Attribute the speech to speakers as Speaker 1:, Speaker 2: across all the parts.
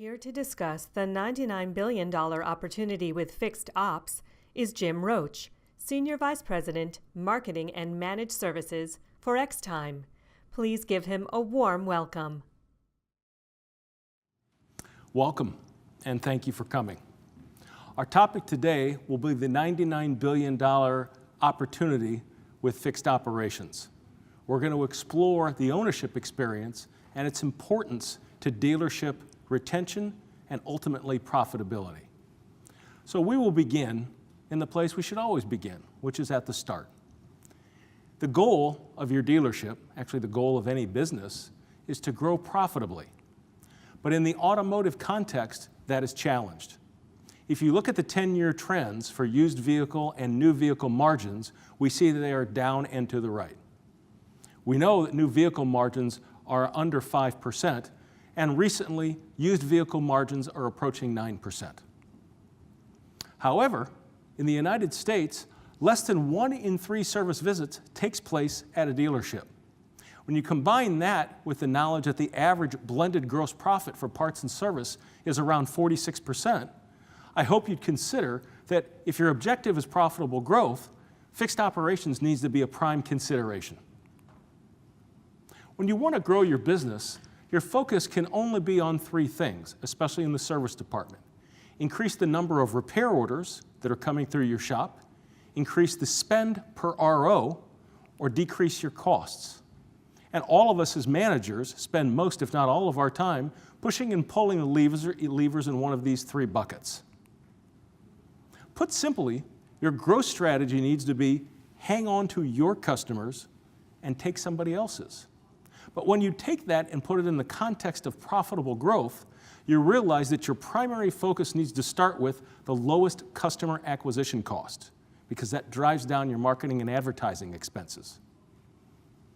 Speaker 1: Here to discuss the $99 billion opportunity with fixed ops is Jim Roach, Senior Vice President, Marketing and Managed Services for X-Time. Please give him a warm welcome.
Speaker 2: Welcome, and thank you for coming. Our topic today will be the $99 billion opportunity with fixed operations. We're going to explore the ownership experience and its importance to dealership retention and ultimately profitability. So we will begin in the place we should always begin, which is at the start. The goal of your dealership, actually the goal of any business, is to grow profitably. But in the automotive context, that is challenged. If you look at the 10-year trends for used vehicle and new vehicle margins, we see that they are down and to the right. We know that new vehicle margins are under 5%, and recently, used vehicle margins are approaching 9%. However, in the United States, less than 1 in 3 service visits takes place at a dealership. When you combine that with the knowledge that the average blended gross profit for parts and service is around 46%, I hope you'd consider that if your objective is profitable growth, fixed operations needs to be a prime consideration. When you want to grow your business, your focus can only be on 3 things, especially in the service department. Increase the number of repair orders that are coming through your shop, increase the spend per RO, or decrease your costs. And all of us as managers spend most, if not all of our time, pushing and pulling the levers in one of these 3 buckets. Put simply, your growth strategy needs to be hang on to your customers and take somebody else's. But when you take that and put it in the context of profitable growth, you realize that your primary focus needs to start with the lowest customer acquisition cost, because that drives down your marketing and advertising expenses.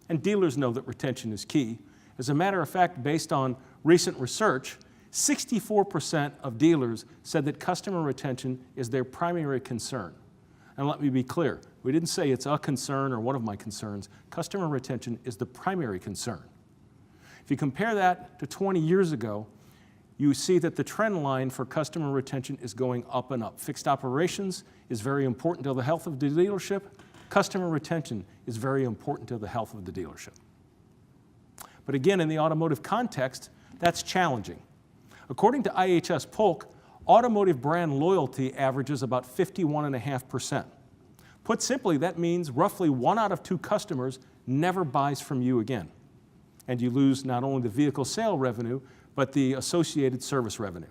Speaker 2: And dealers know that retention is key. As a matter of fact, based on recent research, 64% of dealers said that customer retention is their primary concern. And let me be clear, we didn't say it's a concern or one of my concerns. Customer retention is the primary concern. If you compare that to 20 years ago, you see that the trend line for customer retention is going up and up. Fixed operations is very important to the health of the dealership. Customer retention is very important to the health of the dealership. But again, in the automotive context, that's challenging. According to IHS Polk, automotive brand loyalty averages about 51.5%. Put simply, that means roughly 1 out of 2 customers never buys from you again. And you lose not only the vehicle sale revenue, but the associated service revenue.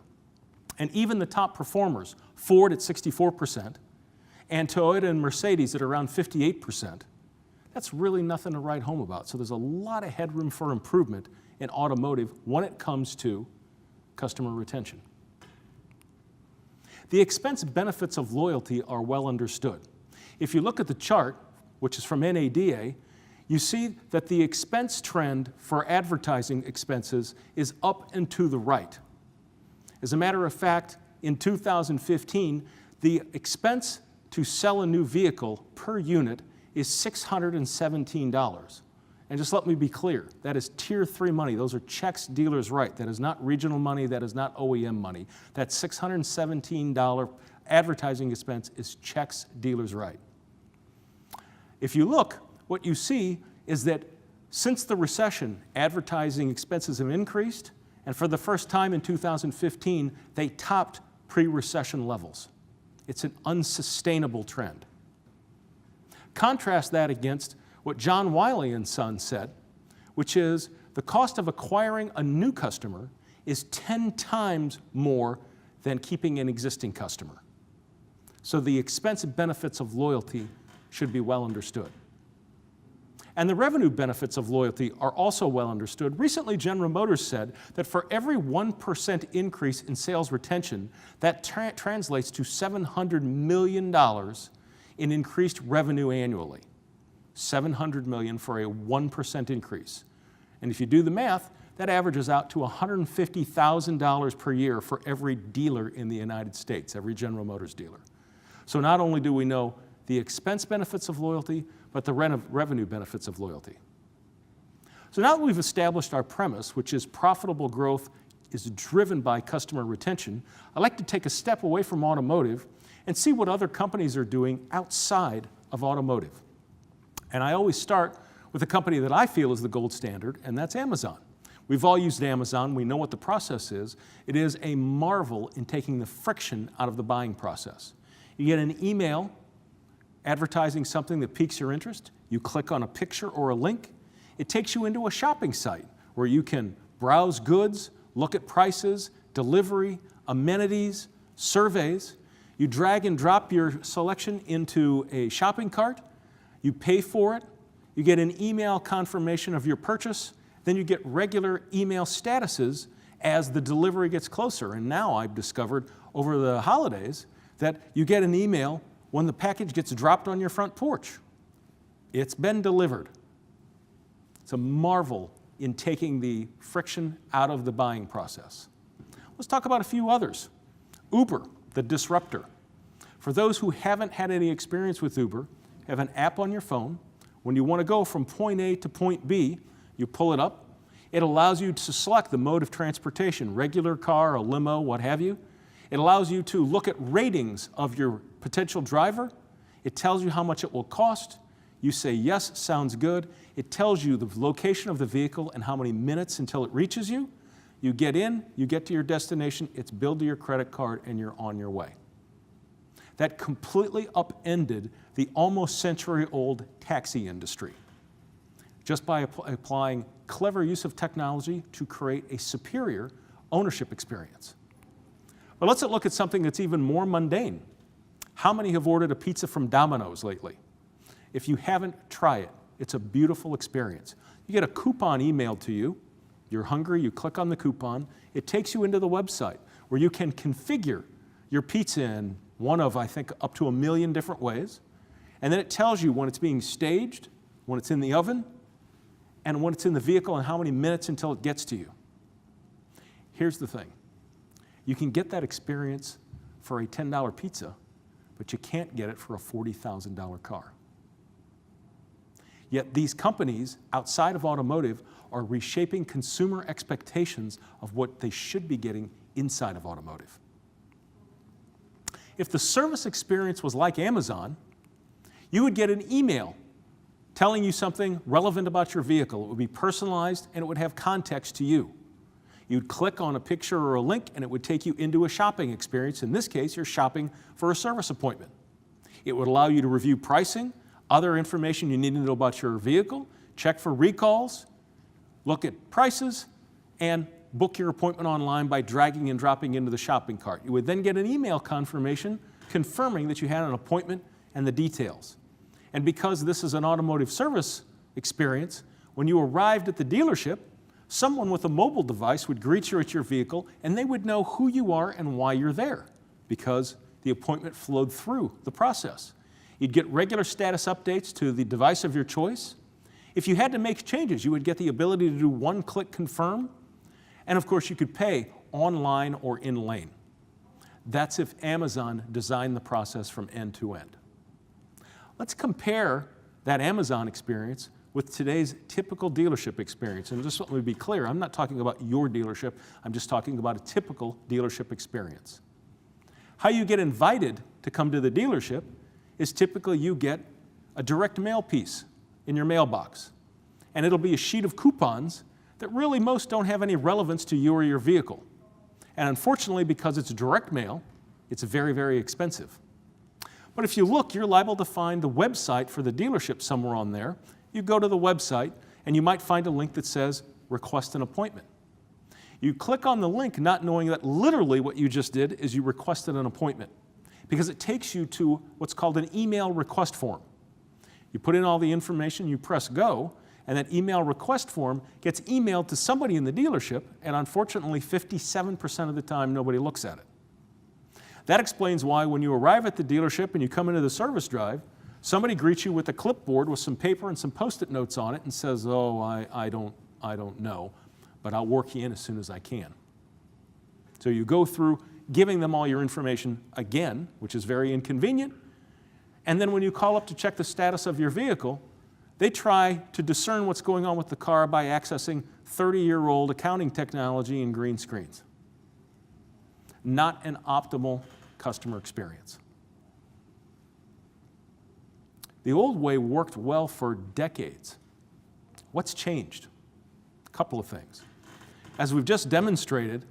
Speaker 2: And even the top performers, Ford at 64%, and Toyota and Mercedes at around 58%, that's really nothing to write home about. So there's a lot of headroom for improvement in automotive when it comes to customer retention. The expense benefits of loyalty are well understood. If you look at the chart, which is from NADA, you see that the expense trend for advertising expenses is up and to the right. As a matter of fact, in 2015, the expense to sell a new vehicle per unit is $617. And just let me be clear, that is Tier 3 money. Those are checks dealers write. That is not regional money, that is not OEM money. That $617 advertising expense is checks dealers write. If you look, what you see is that since the recession, advertising expenses have increased, and for the first time in 2015, they topped pre-recession levels. It's an unsustainable trend. Contrast that against what John Wiley & Son said, which is the cost of acquiring a new customer is 10 times more than keeping an existing customer. So the expensive benefits of loyalty should be well understood. And the revenue benefits of loyalty are also well understood. Recently, General Motors said that for every 1% increase in sales retention, that translates to $700 million in increased revenue annually. $700 million for a 1% increase. And if you do the math, that averages out to $150,000 per year for every dealer in the United States, every General Motors dealer. So not only do we know the expense benefits of loyalty, but the revenue benefits of loyalty. So now that we've established our premise, which is profitable growth is driven by customer retention, I like to take a step away from automotive and see what other companies are doing outside of automotive. And I always start with a company that I feel is the gold standard, and that's Amazon. We've all used Amazon. We know what the process is. It is a marvel in taking the friction out of the buying process. You get an email advertising something that piques your interest. You click on a picture or a link. It takes you into a shopping site where you can browse goods, look at prices, delivery, amenities, surveys. You drag and drop your selection into a shopping cart. You pay for it. You get an email confirmation of your purchase. Then you get regular email statuses as the delivery gets closer. And now I've discovered over the holidays that you get an email when the package gets dropped on your front porch. It's been delivered. It's a marvel in taking the friction out of the buying process. Let's talk about a few others. Uber, the disruptor. For those who haven't had any experience with Uber, you have an app on your phone. When you want to go from point A to point B, you pull it up. It allows you to select the mode of transportation, regular car, a limo, what have you. It allows you to look at ratings of your potential driver. It tells you how much it will cost. You say, yes, sounds good. It tells you the location of the vehicle and how many minutes until it reaches you. You get in, you get to your destination, it's billed to your credit card, and you're on your way. That completely upended the almost century-old taxi industry, just by applying clever use of technology to create a superior ownership experience. But let's look at something that's even more mundane. How many have ordered a pizza from Domino's lately? If you haven't, try it. It's a beautiful experience. You get a coupon emailed to you. You're hungry, you click on the coupon. It takes you into the website where you can configure your pizza in one of, I think, up to 1 million different ways. And then it tells you when it's being staged, when it's in the oven, and when it's in the vehicle and how many minutes until it gets to you. Here's the thing. You can get that experience for a $10 pizza, but you can't get it for a $40,000 car. Yet these companies outside of automotive are reshaping consumer expectations of what they should be getting inside of automotive. If the service experience was like Amazon, you would get an email telling you something relevant about your vehicle. It would be personalized and it would have context to you. You'd click on a picture or a link and it would take you into a shopping experience. In this case, you're shopping for a service appointment. It would allow you to review pricing, other information you need to know about your vehicle, check for recalls, look at prices, and book your appointment online by dragging and dropping into the shopping cart. You would then get an email confirmation confirming that you had an appointment and the details. And because this is an automotive service experience, when you arrived at the dealership, someone with a mobile device would greet you at your vehicle and they would know who you are and why you're there because the appointment flowed through the process. You'd get regular status updates to the device of your choice. If you had to make changes, you would get the ability to do one-click confirm. And of course, you could pay online or in lane. That's if Amazon designed the process from end to end. Let's compare that Amazon experience with today's typical dealership experience. And just let me be clear, I'm not talking about your dealership, I'm just talking about a typical dealership experience. How you get invited to come to the dealership is typically you get a direct mail piece in your mailbox. And it'll be a sheet of coupons that really most don't have any relevance to you or your vehicle. And unfortunately, because it's direct mail, it's very, very expensive. But if you look, you're liable to find the website for the dealership somewhere on there. You go to the website, and you might find a link that says, request an appointment. You click on the link not knowing that literally what you just did is you requested an appointment because it takes you to what's called an email request form. You put in all the information, you press go, and that email request form gets emailed to somebody in the dealership, and unfortunately, 57% of the time, nobody looks at it. That explains why when you arrive at the dealership and you come into the service drive, somebody greets you with a clipboard with some paper and some Post-it notes on it and says, oh, I don't know, but I'll work you in as soon as I can. So you go through giving them all your information again, which is very inconvenient, and then when you call up to check the status of your vehicle, They try to discern what's going on with the car by accessing 30-year-old accounting technology and green screens. Not an optimal customer experience. The old way worked well for decades. What's changed? A couple of things. As we've just demonstrated,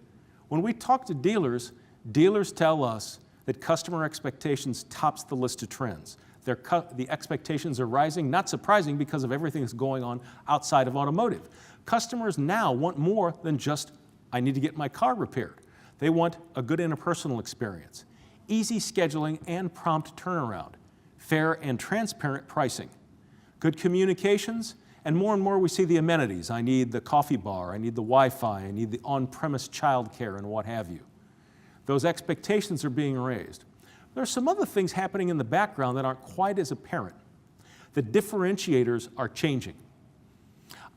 Speaker 2: when we talk to dealers, dealers tell us that customer expectations tops the list of trends. The expectations are rising, not surprising because of everything that's going on outside of automotive. Customers now want more than just, I need to get my car repaired. They want a good interpersonal experience, easy scheduling and prompt turnaround, fair and transparent pricing, good communications, and more we see the amenities. I need the coffee bar, I need the Wi-Fi, I need the on-premise childcare and what have you. Those expectations are being raised. There are some other things happening in the background that aren't quite as apparent. The differentiators are changing.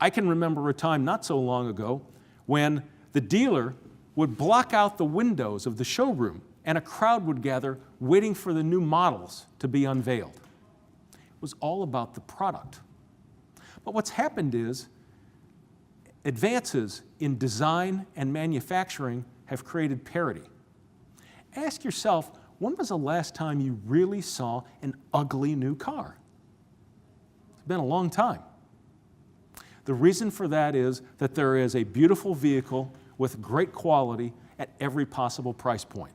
Speaker 2: I can remember a time not so long ago when the dealer would block out the windows of the showroom and a crowd would gather waiting for the new models to be unveiled. It was all about the product. But what's happened is advances in design and manufacturing have created parity. Ask yourself, when was the last time you really saw an ugly new car? It's been a long time. The reason for that is that there is a beautiful vehicle with great quality at every possible price point.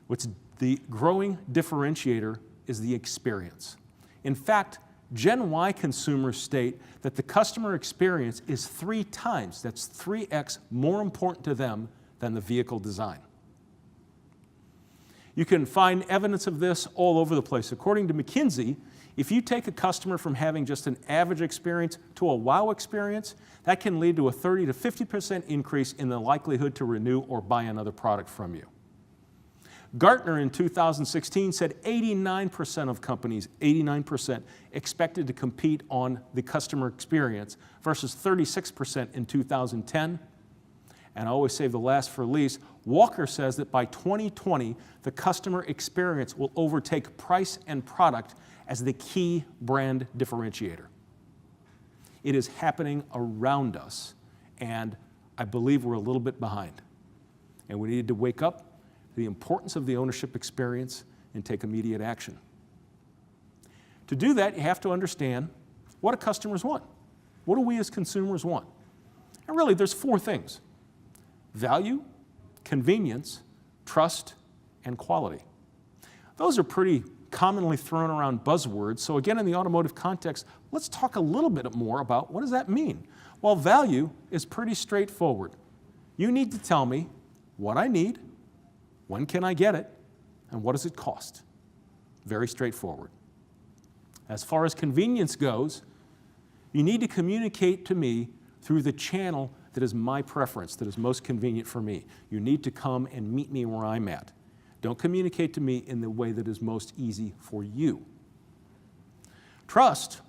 Speaker 2: What's the growing differentiator is the experience. In fact, Gen Y consumers state that the customer experience is 3 times, that's 3x more important to them than the vehicle design. You can find evidence of this all over the place. According to McKinsey, if you take a customer from having just an average experience to a wow experience, that can lead to a 30 to 50% increase in the likelihood to renew or buy another product from you. Gartner in 2016 said 89% of companies, 89%, expected to compete on the customer experience versus 36% in 2010. And I always save the last for least. Walker says that by 2020, the customer experience will overtake price and product as the key brand differentiator. It is happening around us, and I believe we're a little bit behind. And we need to wake up to the importance of the ownership experience and take immediate action. To do that, you have to understand what do customers want? What do we as consumers want? And really, there's 4 things: value, convenience, trust, and quality. Those are pretty commonly thrown around buzzwords. So again, in the automotive context, let's talk a little bit more about what does that mean? Well, value is pretty straightforward. You need to tell me what I need, when can I get it, and what does it cost? Very straightforward. As far as convenience goes, you need to communicate to me through the channel that is my preference, that is most convenient for me. You need to come and meet me where I'm at. Don't communicate to me in the way that is most easy for you. Trust.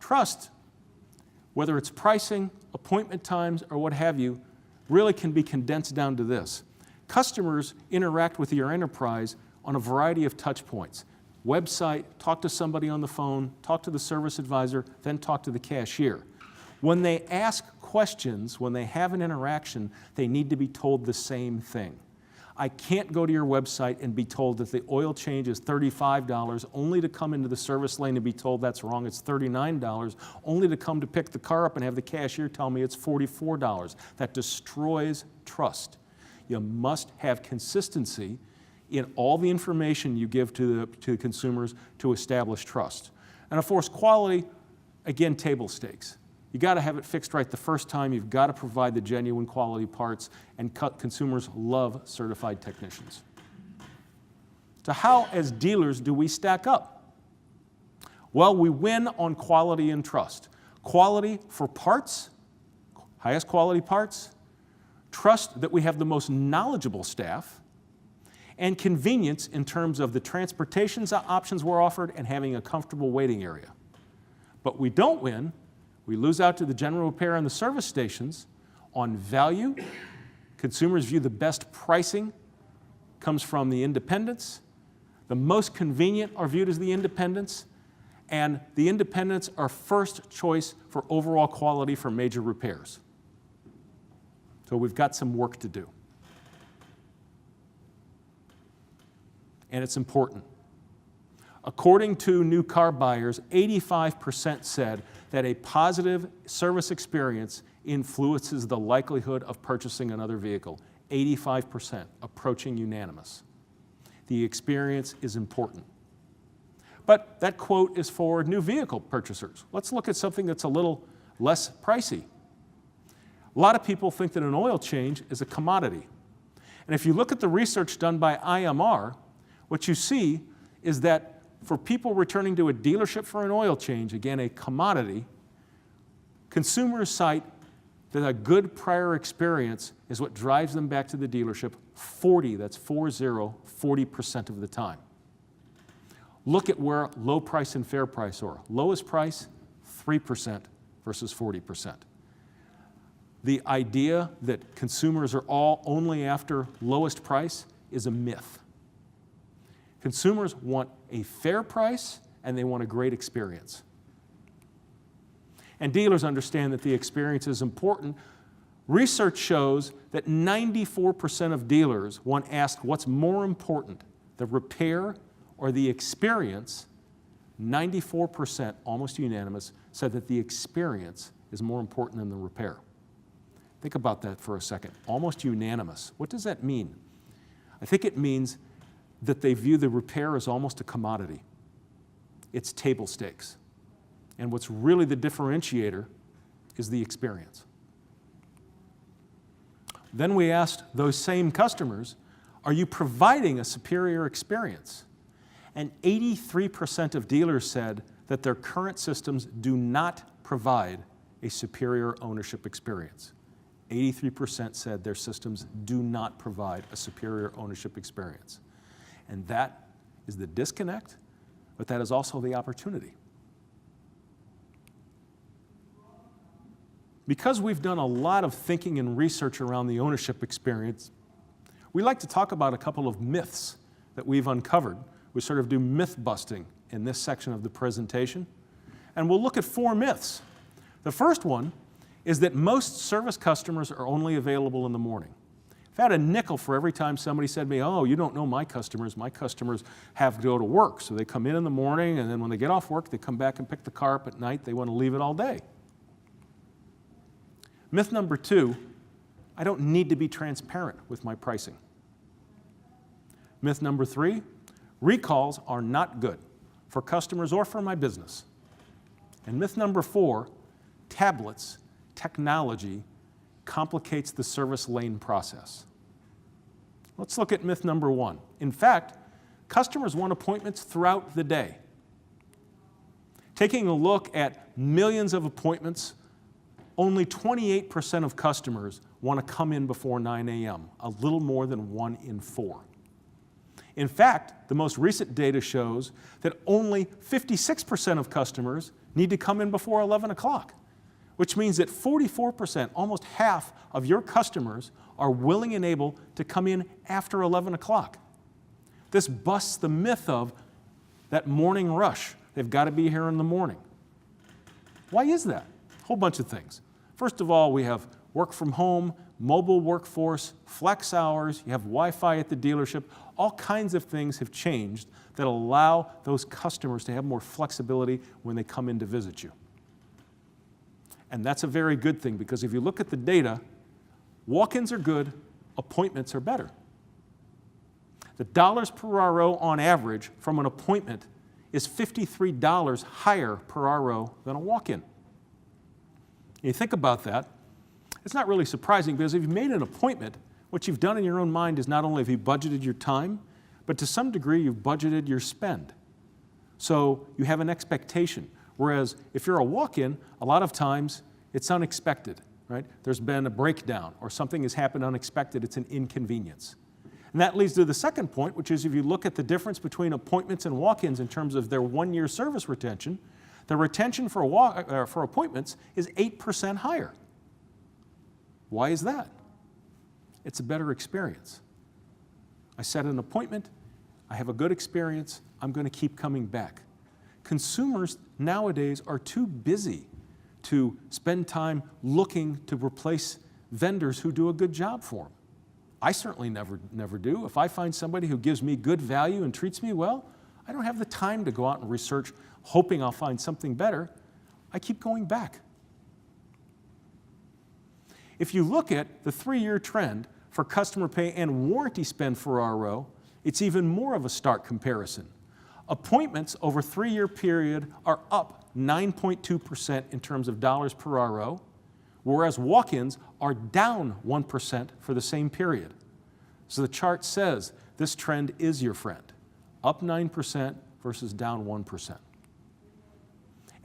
Speaker 2: Trust, whether it's pricing, appointment times, or what have you, really can be condensed down to this. Customers interact with your enterprise on a variety of touch points. Website, talk to somebody on the phone, talk to the service advisor, then talk to the cashier. When they ask questions, when they have an interaction, they need to be told the same thing. I can't go to your website and be told that the oil change is $35, only to come into the service lane and be told that's wrong, it's $39, only to come to pick the car up and have the cashier tell me it's $44. That destroys trust. You must have consistency in all the information you give to the consumers to establish trust. And of course, quality, again, table stakes. You got to have it fixed right the first time. You've got to provide the genuine quality parts, and consumers love certified technicians. So how, as dealers, do we stack up? Well, we win on quality and trust. Quality for parts, highest quality parts, trust that we have the most knowledgeable staff, and convenience in terms of the transportation options we're offered and having a comfortable waiting area. But we don't win. We lose out to the general repair and the service stations on value. Consumers view the best pricing comes from the independents. The most convenient are viewed as the independents, and the independents are first choice for overall quality for major repairs. So we've got some work to do. And it's important. According to new car buyers, 85% said that a positive service experience influences the likelihood of purchasing another vehicle. 85%, approaching unanimous. The experience is important. But that quote is for new vehicle purchasers. Let's look at something that's a little less pricey. A lot of people think that an oil change is a commodity. And if you look at the research done by IMR, what you see is that for people returning to a dealership for an oil change, again, a commodity, consumers cite that a good prior experience is what drives them back to the dealership 40% of the time. Look at where low price and fair price are. Lowest price, 3% versus 40%. The idea that consumers are all only after lowest price is a myth. Consumers want a fair price and they want a great experience. And dealers understand that the experience is important. Research shows that 94% of dealers, when asked what's more important, the repair or the experience, 94%, almost unanimous, said that the experience is more important than the repair. Think about that for a second. Almost unanimous. What does that mean? I think it means that they view the repair as almost a commodity. It's table stakes. And what's really the differentiator is the experience. Then we asked those same customers, are you providing a superior experience? And 83% of dealers said that their current systems do not provide a superior ownership experience. 83% said their systems do not provide a superior ownership experience. And that is the disconnect, but that is also the opportunity. Because we've done a lot of thinking and research around the ownership experience, we like to talk about a couple of myths that we've uncovered. We sort of do myth busting in this section of the presentation. And we'll look at 4 myths. The first one is that most service customers are only available in the morning. I've had a nickel for every time somebody said to me, oh, you don't know my customers. My customers have to go to work. So they come in the morning, and then when they get off work, they come back and pick the car up at night. They want to leave it all day. Myth number 2, I don't need to be transparent with my pricing. Myth number 3, recalls are not good for customers or for my business. And myth number 4, tablets, technology, complicates the service lane process. Let's look at myth number 1. In fact, customers want appointments throughout the day. Taking a look at millions of appointments, only 28% of customers want to come in before 9 a.m., a little more than 1 in 4. In fact, the most recent data shows that only 56% of customers need to come in before 11 o'clock, which means that 44%, almost half of your customers, are willing and able to come in after 11 o'clock. This busts the myth of that morning rush. They've got to be here in the morning. Why is that? A whole bunch of things. First of all, we have work from home, mobile workforce, flex hours, you have Wi-Fi at the dealership. All kinds of things have changed that allow those customers to have more flexibility when they come in to visit you. And that's a very good thing, because if you look at the data, walk-ins are good, appointments are better. The dollars per RO on average from an appointment is $53 higher per RO than a walk-in. You think about that, it's not really surprising, because if you've made an appointment, what you've done in your own mind is not only have you budgeted your time, but to some degree you've budgeted your spend. So you have an expectation. Whereas if you're a walk-in, a lot of times it's unexpected, right? There's been a breakdown or something has happened unexpected, it's an inconvenience. And that leads to the second point, which is if you look at the difference between appointments and walk-ins in terms of their 1-year service retention, the retention for appointments is 8% higher. Why is that? It's a better experience. I set an appointment, I have a good experience, I'm going to keep coming back. Consumers nowadays are too busy to spend time looking to replace vendors who do a good job for them. I certainly never do. If I find somebody who gives me good value and treats me well, I don't have the time to go out and research hoping I'll find something better. I keep going back. If you look at the 3-year trend for customer pay and warranty spend for RO, it's even more of a stark comparison. Appointments over a 3-year period are up 9.2% in terms of dollars per RO, whereas walk-ins are down 1% for the same period. So the chart says this trend is your friend, up 9% versus down 1%.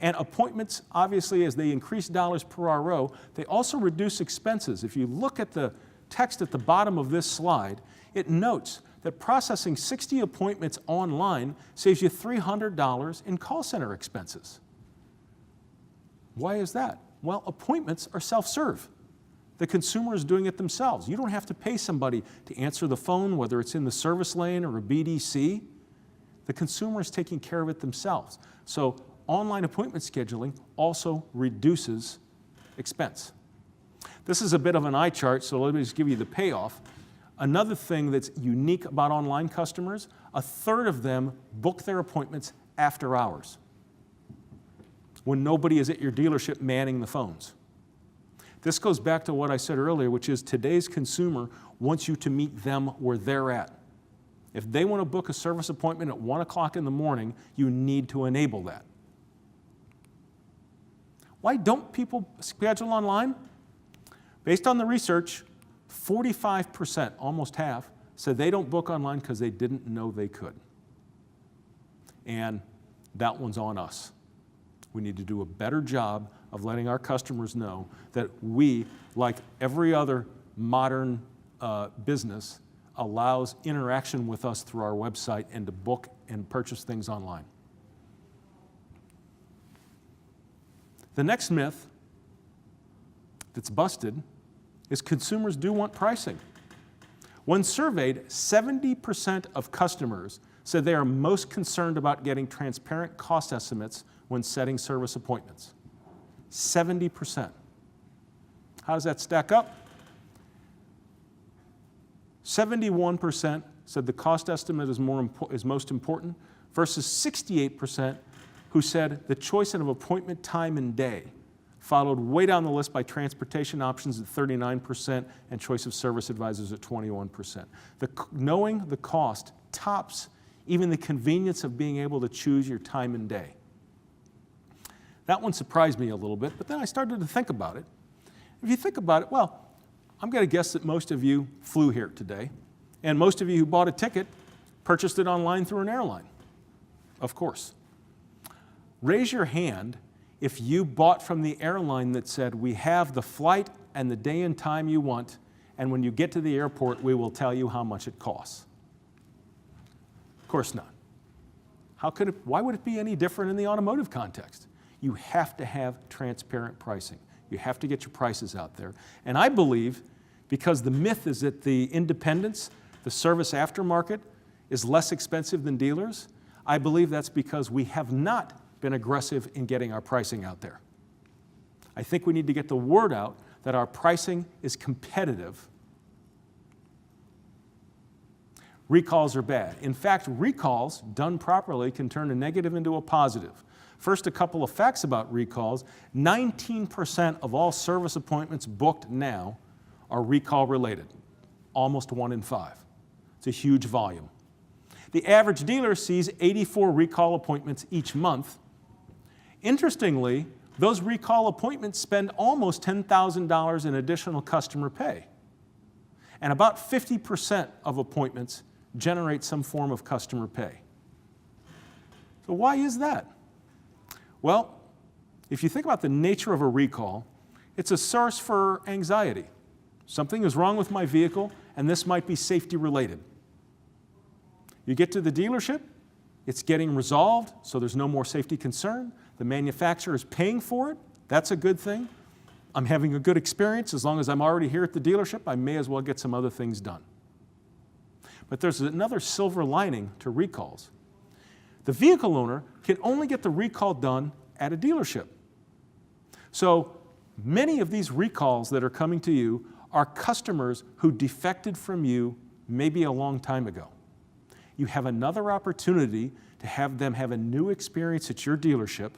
Speaker 2: And appointments, obviously, as they increase dollars per RO, they also reduce expenses. If you look at the text at the bottom of this slide, it notes that processing 60 appointments online saves you $300 in call center expenses. Why is that? Well, appointments are self-serve. The consumer is doing it themselves. You don't have to pay somebody to answer the phone, whether it's in the service lane or a BDC. The consumer is taking care of it themselves. So online appointment scheduling also reduces expense. This is a bit of an eye chart, so let me just give you the payoff. Another thing that's unique about online customers, 1/3 of them book their appointments after hours, when nobody is at your dealership manning the phones. This goes back to what I said earlier, which is today's consumer wants you to meet them where they're at. If they want to book a service appointment at 1 o'clock in the morning, you need to enable that. Why don't people schedule online? Based on the research, 45%, almost half, said they don't book online because they didn't know they could. And that one's on us. We need to do a better job of letting our customers know that we, like every other modern business, allows interaction with us through our website and to book and purchase things online. The next myth that's busted is consumers do want pricing. When surveyed, 70% of customers said they are most concerned about getting transparent cost estimates when setting service appointments. 70%. How does that stack up? 71% said the cost estimate is most important, versus 68% who said the choice of appointment time and day, followed way down the list by transportation options at 39% and choice of service advisors at 21%. Knowing the cost tops even the convenience of being able to choose your time and day. That one surprised me a little bit, but then I started to think about it. If you think about it, well, I'm going to guess that most of you flew here today, and most of you who bought a ticket purchased it online through an airline, of course. Raise your hand if you bought from the airline that said, we have the flight and the day and time you want, and when you get to the airport, we will tell you how much it costs. Of course not. Why would it be any different in the automotive context? You have to have transparent pricing. You have to get your prices out there. And I believe, because the myth is that the independents, the service aftermarket, is less expensive than dealers, I believe that's because we have not been aggressive in getting our pricing out there. I think we need to get the word out that our pricing is competitive. Recalls are bad. In fact, recalls done properly can turn a negative into a positive. First, a couple of facts about recalls. 19% of all service appointments booked now are recall related, almost 1 in 5. It's a huge volume. The average dealer sees 84 recall appointments each month. Interestingly, those recall appointments spend almost $10,000 in additional customer pay. And about 50% of appointments generate some form of customer pay. So why is that? Well, if you think about the nature of a recall, it's a source for anxiety. Something is wrong with my vehicle, and this might be safety related. You get to the dealership, it's getting resolved, so there's no more safety concern. The manufacturer is paying for it. That's a good thing. I'm having a good experience. As long as I'm already here at the dealership, I may as well get some other things done. But there's another silver lining to recalls. The vehicle owner can only get the recall done at a dealership. So many of these recalls that are coming to you are customers who defected from you maybe a long time ago. You have another opportunity to have them have a new experience at your dealership,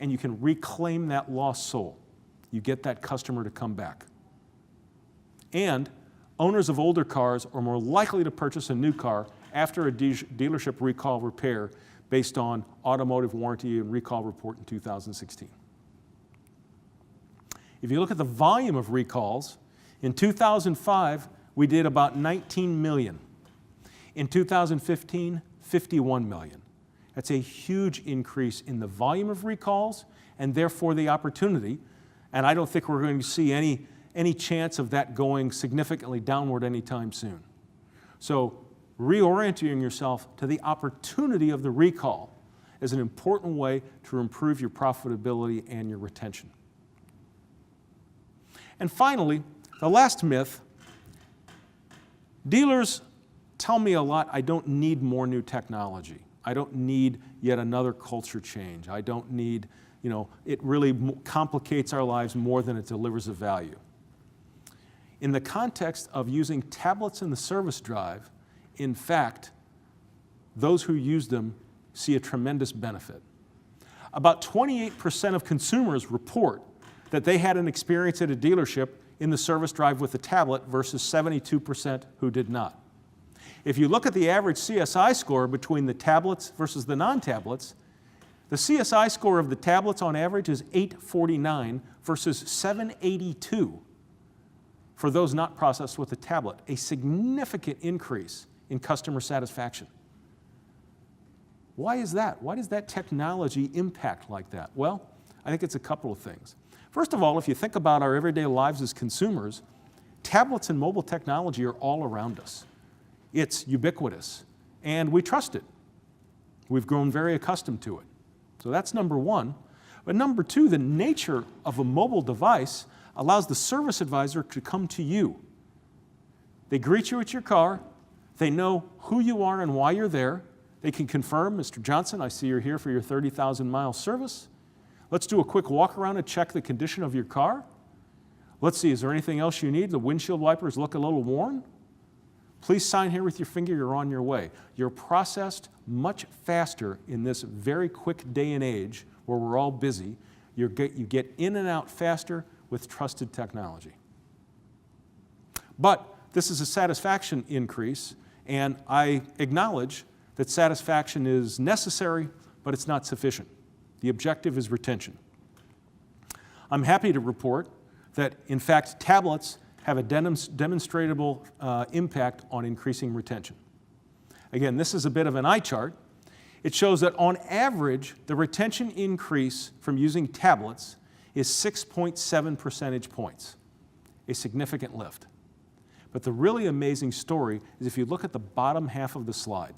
Speaker 2: and you can reclaim that lost soul. You get that customer to come back. And owners of older cars are more likely to purchase a new car after a dealership recall repair based on Automotive Warranty and Recall Report in 2016. If you look at the volume of recalls, in 2005, we did about 19 million. In 2015, 51 million. That's a huge increase in the volume of recalls and therefore the opportunity. And I don't think we're going to see any chance of that going significantly downward anytime soon. So reorienting yourself to the opportunity of the recall is an important way to improve your profitability and your retention. And finally, the last myth, dealers tell me a lot, I don't need more new technology. I don't need yet another culture change. I don't need, it really complicates our lives more than it delivers a value. In the context of using tablets in the service drive, in fact, those who use them see a tremendous benefit. About 28% of consumers report that they had an experience at a dealership in the service drive with a tablet versus 72% who did not. If you look at the average CSI score between the tablets versus the non-tablets, the CSI score of the tablets on average is 849 versus 782 for those not processed with a tablet, a significant increase in customer satisfaction. Why is that? Why does that technology impact like that? Well, I think it's a couple of things. First of all, if you think about our everyday lives as consumers, tablets and mobile technology are all around us. It's ubiquitous, and we trust it. We've grown very accustomed to it. So that's number one. But number two, the nature of a mobile device allows the service advisor to come to you. They greet you at your car. They know who you are and why you're there. They can confirm, Mr. Johnson, I see you're here for your 30,000-mile service. Let's do a quick walk around and check the condition of your car. Let's see, is there anything else you need? The windshield wipers look a little worn. Please sign here with your finger, you're on your way. You're processed much faster in this very quick day and age where we're all busy. You get in and out faster with trusted technology. But this is a satisfaction increase, and I acknowledge that satisfaction is necessary, but it's not sufficient. The objective is retention. I'm happy to report that, in fact, tablets have a demonstrable impact on increasing retention. Again, this is a bit of an eye chart. It shows that on average, the retention increase from using tablets is 6.7 percentage points, a significant lift. But the really amazing story is if you look at the bottom half of the slide.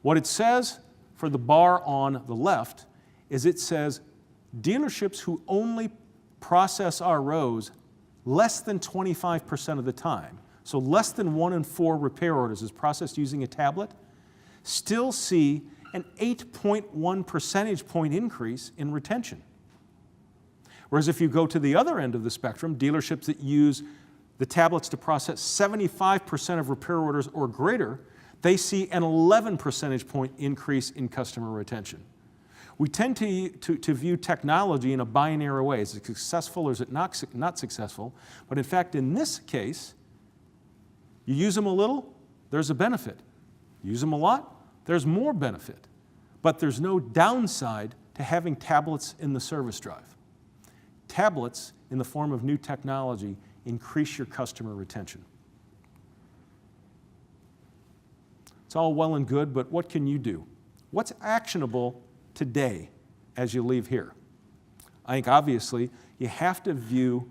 Speaker 2: What it says for the bar on the left is it says dealerships who only process ROs less than 25% of the time, so less than 1 in 4 repair orders is processed using a tablet, still see an 8.1 percentage point increase in retention. Whereas if you go to the other end of the spectrum, dealerships that use the tablets to process 75% of repair orders or greater, they see an 11 percentage point increase in customer retention. We tend to view technology in a binary way. Is it successful or is it not successful? But in fact, in this case, you use them a little, there's a benefit. Use them a lot, there's more benefit. But there's no downside to having tablets in the service drive. Tablets, in the form of new technology, increase your customer retention. It's all well and good, but what can you do? What's actionable today as you leave here? I think obviously you have to view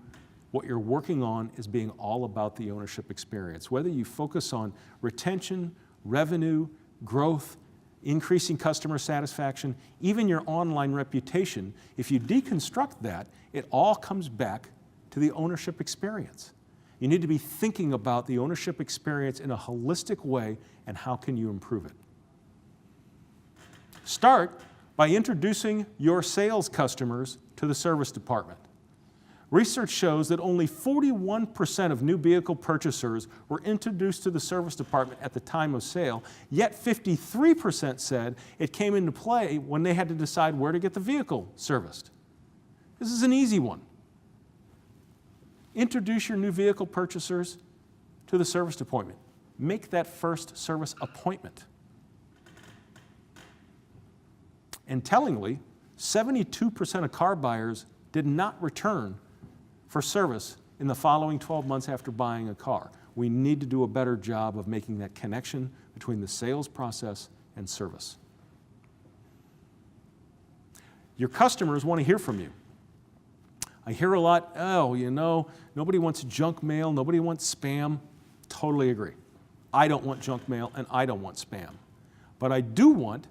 Speaker 2: what you're working on as being all about the ownership experience. Whether you focus on retention, revenue, growth, increasing customer satisfaction, even your online reputation, if you deconstruct that, it all comes back to the ownership experience. You need to be thinking about the ownership experience in a holistic way and how can you improve it. Start by introducing your sales customers to the service department. Research shows that only 41% of new vehicle purchasers were introduced to the service department at the time of sale, yet 53% said it came into play when they had to decide where to get the vehicle serviced. This is an easy one. Introduce your new vehicle purchasers to the service department. Make that first service appointment. And tellingly, 72% of car buyers did not return for service in the following 12 months after buying a car. We need to do a better job of making that connection between the sales process and service. Your customers want to hear from you. I hear a lot, oh, you know, nobody wants junk mail, nobody wants spam. Totally agree. I don't want junk mail and I don't want spam. But I do want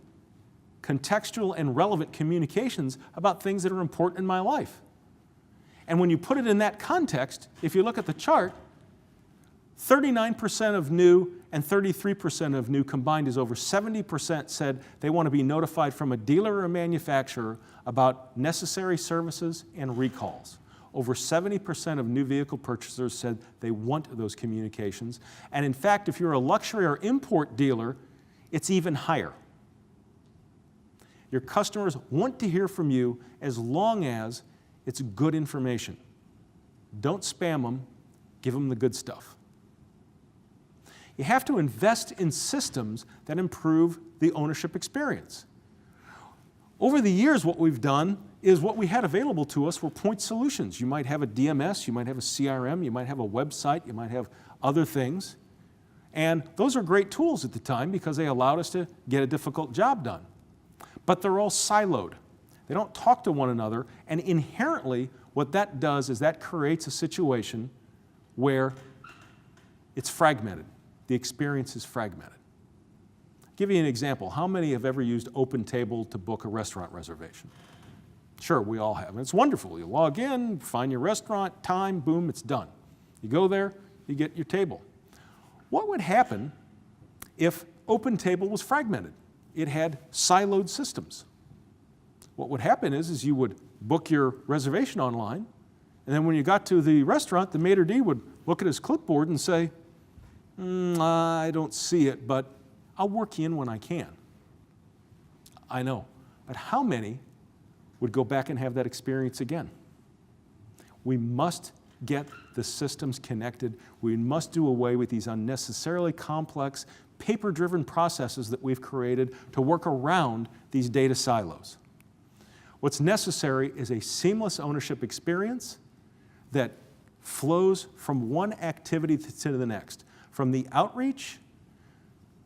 Speaker 2: contextual and relevant communications about things that are important in my life. And when you put it in that context, if you look at the chart, 39% of new and 33% of new combined is over 70% said they want to be notified from a dealer or a manufacturer about necessary services and recalls. Over 70% of new vehicle purchasers said they want those communications. And in fact, if you're a luxury or import dealer, it's even higher. Your customers want to hear from you as long as it's good information. Don't spam them, give them the good stuff. You have to invest in systems that improve the ownership experience. Over the years, what we've done is what we had available to us were point solutions. You might have a DMS, you might have a CRM, you might have a website, you might have other things. And those are great tools at the time because they allowed us to get a difficult job done. But they're all siloed. They don't talk to one another, and inherently what that does is that creates a situation where it's fragmented. The experience is fragmented. I'll give you an example. How many have ever used OpenTable to book a restaurant reservation? Sure, we all have, and it's wonderful. You log in, find your restaurant, time, boom, it's done. You go there, you get your table. What would happen if OpenTable was fragmented? It had siloed systems. What would happen is you would book your reservation online, and then when you got to the restaurant, the maitre d' would look at his clipboard and say, I don't see it, but I'll work you in when I can. I know, but how many would go back and have that experience again? We must get the systems connected. We must do away with these unnecessarily complex, paper-driven processes that we've created to work around these data silos. What's necessary is a seamless ownership experience that flows from one activity to the next, from the outreach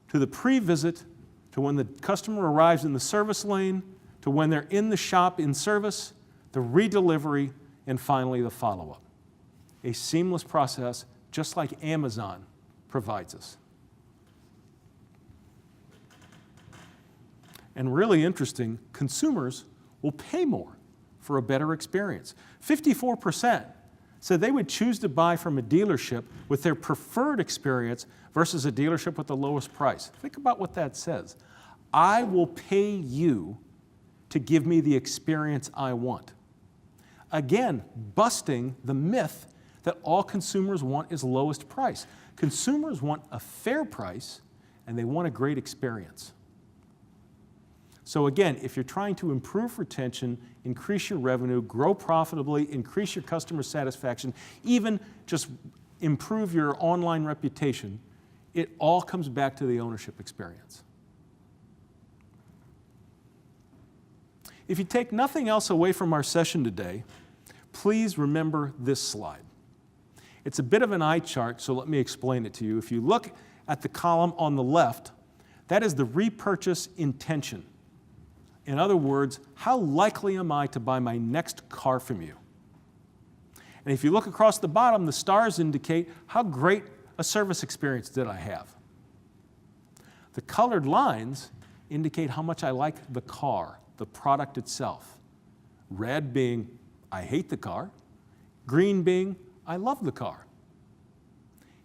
Speaker 2: to the pre-visit to when the customer arrives in the service lane to when they're in the shop in service, the redelivery, and finally the follow-up. A seamless process just like Amazon provides us. And really interesting, consumers will pay more for a better experience. 54% said they would choose to buy from a dealership with their preferred experience versus a dealership with the lowest price. Think about what that says. I will pay you to give me the experience I want. Again, busting the myth that all consumers want is lowest price. Consumers want a fair price and they want a great experience. So again, if you're trying to improve retention, increase your revenue, grow profitably, increase your customer satisfaction, even just improve your online reputation, it all comes back to the ownership experience. If you take nothing else away from our session today, please remember this slide. It's a bit of an eye chart, so let me explain it to you. If you look at the column on the left, that is the repurchase intention. In other words, how likely am I to buy my next car from you? And if you look across the bottom, the stars indicate how great a service experience did I have. The colored lines indicate how much I like the car, the product itself. Red being, I hate the car. Green being, I love the car.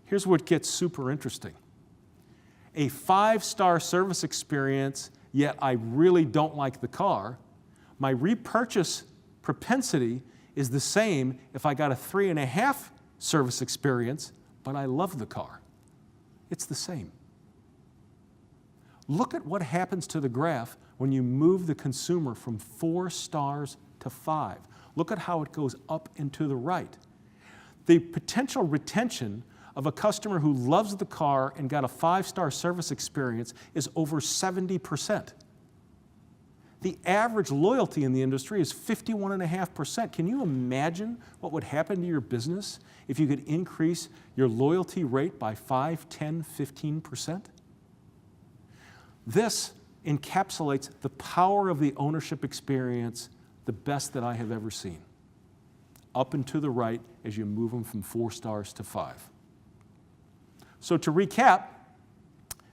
Speaker 2: Here's what gets super interesting. A 5-star service experience, yet I really don't like the car, my repurchase propensity is the same if I got a 3.5 service experience, but I love the car. It's the same. Look at what happens to the graph when you move the consumer from 4 stars to 5. Look at how it goes up and to the right. The potential retention of a customer who loves the car and got a 5-star service experience is over 70%. The average loyalty in the industry is 51.5%. Can you imagine what would happen to your business if you could increase your loyalty rate by 5, 10, 15%? This encapsulates the power of the ownership experience, the best that I have ever seen. Up and to the right as you move them from 4 stars to 5. So to recap,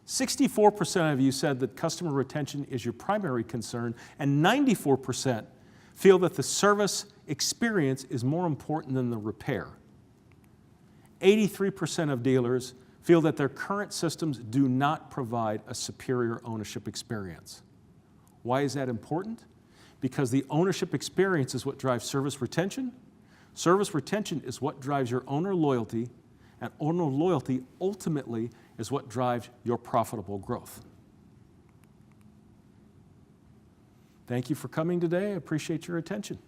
Speaker 2: 64% of you said that customer retention is your primary concern, and 94% feel that the service experience is more important than the repair. 83% of dealers feel that their current systems do not provide a superior ownership experience. Why is that important? Because the ownership experience is what drives service retention. Service retention is what drives your owner loyalty, and owner loyalty ultimately is what drives your profitable growth. Thank you for coming today. I appreciate your attention.